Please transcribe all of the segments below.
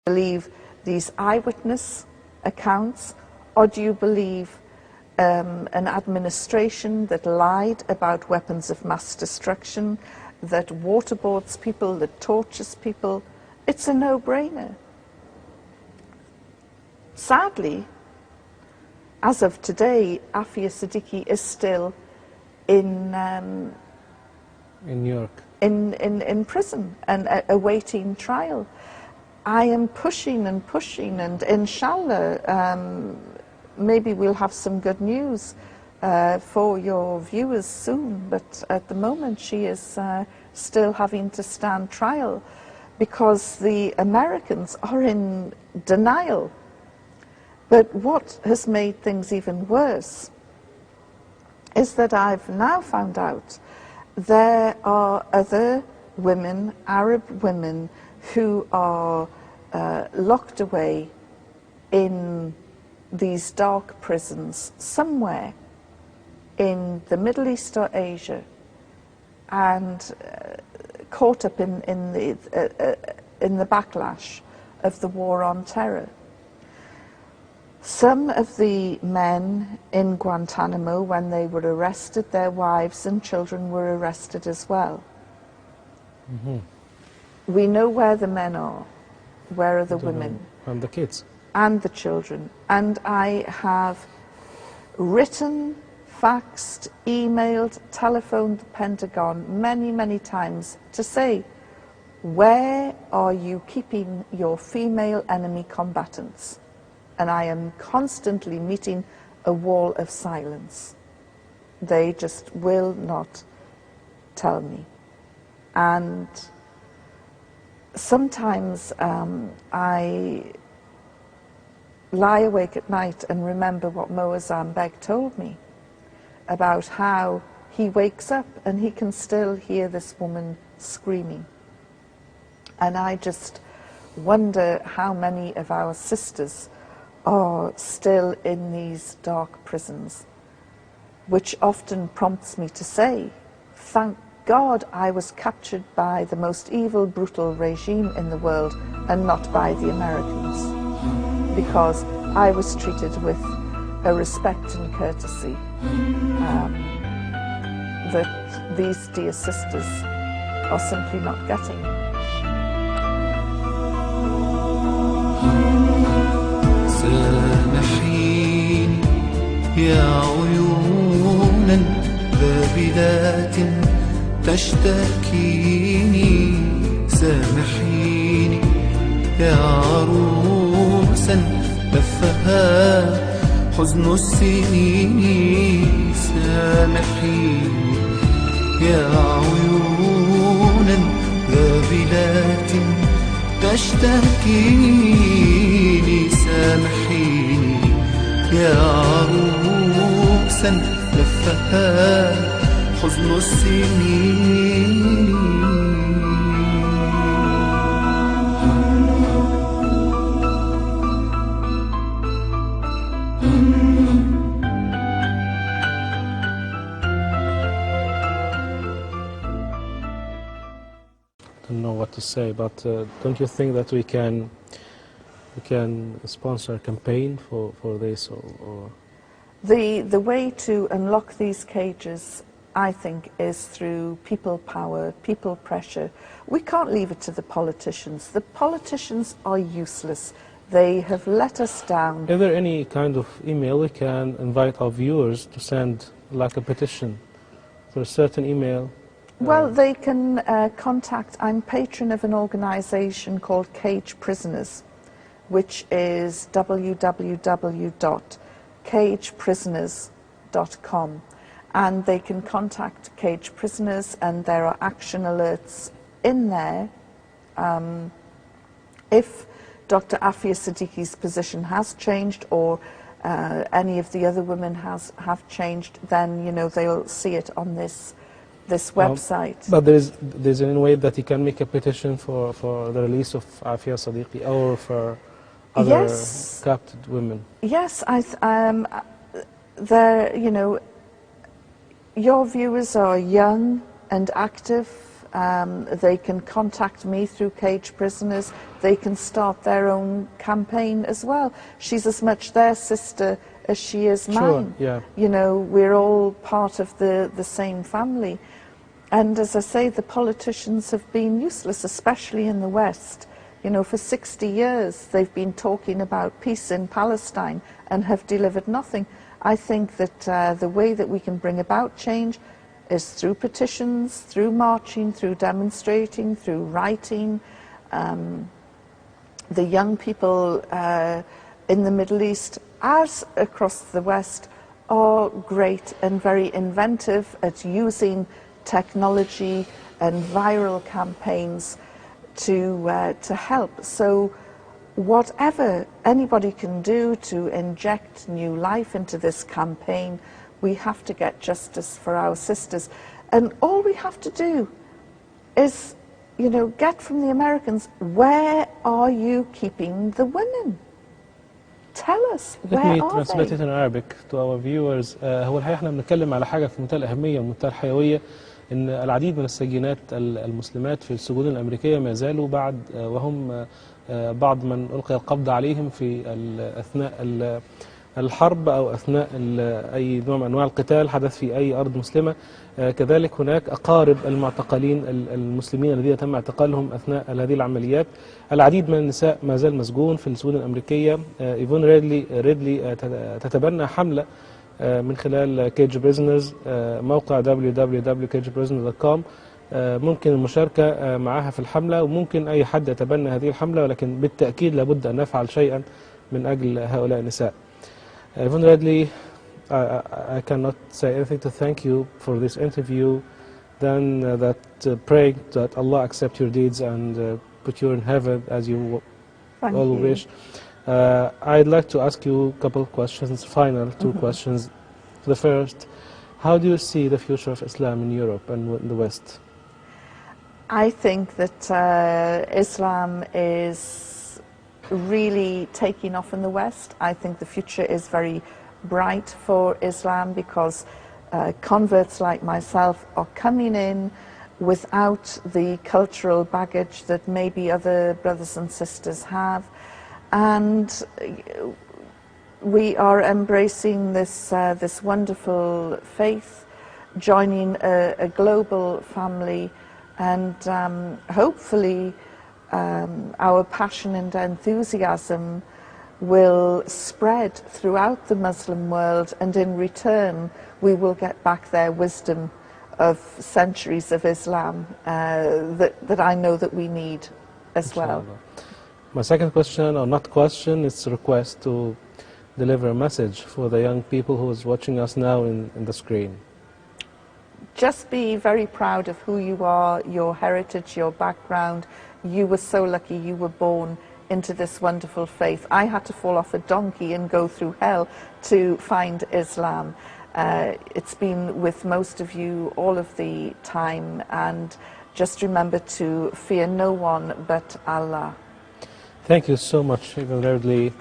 believe these eyewitness accounts, or do you believe an administration that lied about weapons of mass destruction, that waterboards people, that tortures people? It's a no-brainer. Sadly, as of today, Afia Siddiqui is still in New York, in prison and awaiting trial. I am pushing and pushing, and inshallah, maybe we'll have some good news for your viewers soon. But at the moment, she is still having to stand trial because the Americans are in denial. But what has made things even worse is that I've now found out there are other women, Arab women, who are locked away in these dark prisons somewhere in the Middle East or Asia, and caught up in the backlash of the war on terror. Some of the men in Guantanamo, when they were arrested, their wives and children were arrested as well. Mm-hmm. We know where the men are, where are the women. And the kids. And the children. And I have written, faxed, emailed, telephoned the Pentagon many, many times to say, where are you keeping your female enemy combatants? And I am constantly meeting a wall of silence. They just will not tell me. And sometimes I lie awake at night and remember what Moazzam Beg told me about how he wakes up and he can still hear this woman screaming. And I just wonder how many of our sisters are still in these dark prisons, which often prompts me to say, thank God I was captured by the most evil, brutal regime in the world and not by the Americans, because I was treated with a respect and courtesy that these dear sisters are simply not getting. سامحيني يا عيونا بابلات تشتكيني، سامحيني يا عروسا لفها حزن السنين، سامحيني يا عيونا بابلات تشتكيني، سامحيني يا عروسا لفها حزن السنين. Don't know what to say, but don't you think that we can sponsor a campaign for this, or The way to unlock these cages, I think, is through people power, people pressure. We can't leave it to the politicians. The politicians are useless. They have let us down. is there any kind of email we can invite our viewers to send, like a petition, for a certain email? Well, they can contact, I'm patron of an organization called Cage Prisoners, which is www.cageprisoners.com, and they can contact Cage Prisoners, and there are action alerts in there. If Dr. Afia Siddiqui's position has changed, or any of the other women have changed, then they'll see it on this website. But there's any way that you can make a petition for the release of Afia Siddiqui, or for other captured women? Yes, your viewers are young and active, They can contact me through Cage Prisoners. They can start their own campaign as well. She's as much their sister as she is mine. Sure, yeah. You know, we're all part of the same family. And as I say, the politicians have been useless, especially in the West. You know, for 60 years they've been talking about peace in Palestine and have delivered nothing. I think that the way that we can bring about change is through petitions, through marching, through demonstrating, through writing. The young people in the Middle East, as across the West, are great and very inventive at using technology and viral campaigns to help. So whatever anybody can do to inject new life into this campaign, we have to get justice for our sisters. And all we have to do is, you know, get from the Americans, where are you keeping the women? Tell us, where Let me are translate it they? in Arabic to our viewers. هو الحقيقة احنا بنتكلم على حاجة في منتهى الأهمية ومنتهى الحيوية، إن العديد من السجينات المسلمات في السجون الأمريكية ما زالوا بعد وهم بعض من ألقي القبض عليهم في أثناء الحرب أو أثناء أي نوع من أنواع القتال حدث في أي أرض مسلمة. كذلك هناك أقارب المعتقلين المسلمين الذين تم اعتقالهم أثناء هذه العمليات. العديد من النساء ما زال مسجون في السجون الأمريكية. إيفون ريدلي تتبنى حملة من خلال كيج بريزنرز، موقع www.cagebrisoners.com. ممكن المشاركة معها في الحملة، وممكن أي حد يتبنى هذه الحملة، ولكن بالتأكيد لابد أن نفعل شيئا من أجل هؤلاء النساء. Yvonne Redley, I cannot say anything to thank you for this interview, then pray that Allah accept your deeds and put you in heaven as you all wish. I'd like to ask you a couple of questions, final two questions. The first, how do you see the future of Islam in Europe and in the West? I think that Islam is really taking off in the West. I think the future is very bright for Islam because converts like myself are coming in without the cultural baggage that maybe other brothers and sisters have, and we are embracing this wonderful faith, joining a global family, and hopefully our passion and enthusiasm will spread throughout the Muslim world, and in return we will get back their wisdom of centuries of Islam that I know that we need as well. My second question, or not question, it's a request to deliver a message for the young people who is watching us now in the screen. Just be very proud of who you are, your heritage, your background. You were so lucky you were born into this wonderful faith. I had to fall off a donkey and go through hell to find Islam. It's been with most of you all of the time, and just remember to fear no one but Allah. Thank you so much, Yvonne Redley.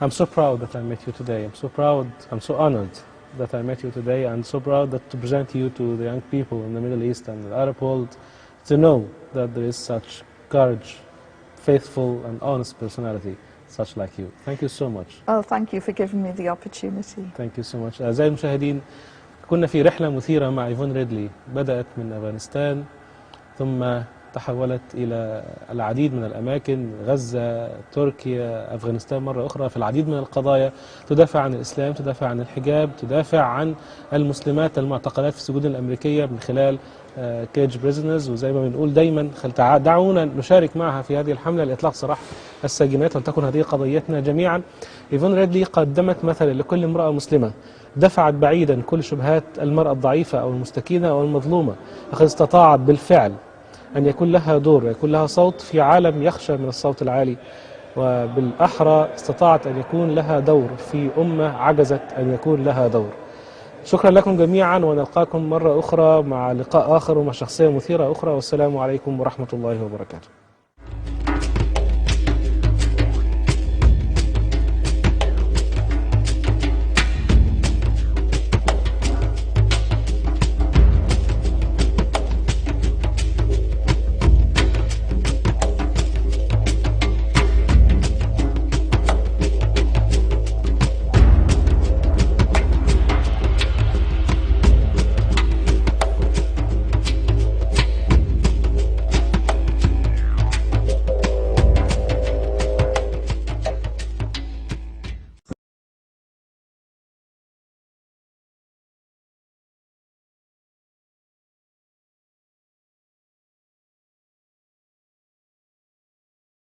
I'm so proud that I met you today. I'm so proud, I'm so honored that I met you today, and so proud that to present you to the young people in the Middle East and the Arab world to know that there is such courage, faithful and honest personality such like you. Thank you so much. Oh, thank you for giving me the opportunity. Thank you so much. أعزائي المشاهدين، كنا في رحلة مثيرة مع إيفون ريدلي، بدأت من أفغانستان ثم تحولت إلى العديد من الأماكن، غزة، تركيا، أفغانستان مرة أخرى، في العديد من القضايا تدافع عن الإسلام، تدافع عن الحجاب، تدافع عن المسلمات المعتقلات في السجون الأمريكية من خلال كيج بريزنرز. وزي ما بنقول دايما دعونا نشارك معها في هذه الحملة لإطلاق سراح السجينات، ولتكن هذه قضيتنا جميعا. إيفون ريدلي قدمت مثلا لكل امرأة مسلمة، دفعت بعيدا كل شبهات المرأة الضعيفة أو المستكينة أو المظلومة، لقد استطاعت بالفعل أن يكون لها دور، يكون لها صوت في عالم يخشى من الصوت العالي، وبالأحرى استطاعت أن يكون لها دور في أمة عجزت أن يكون لها دور. شكرا لكم جميعا، ونلقاكم مرة أخرى مع لقاء آخر ومع شخصية مثيرة أخرى، والسلام عليكم ورحمة الله وبركاته.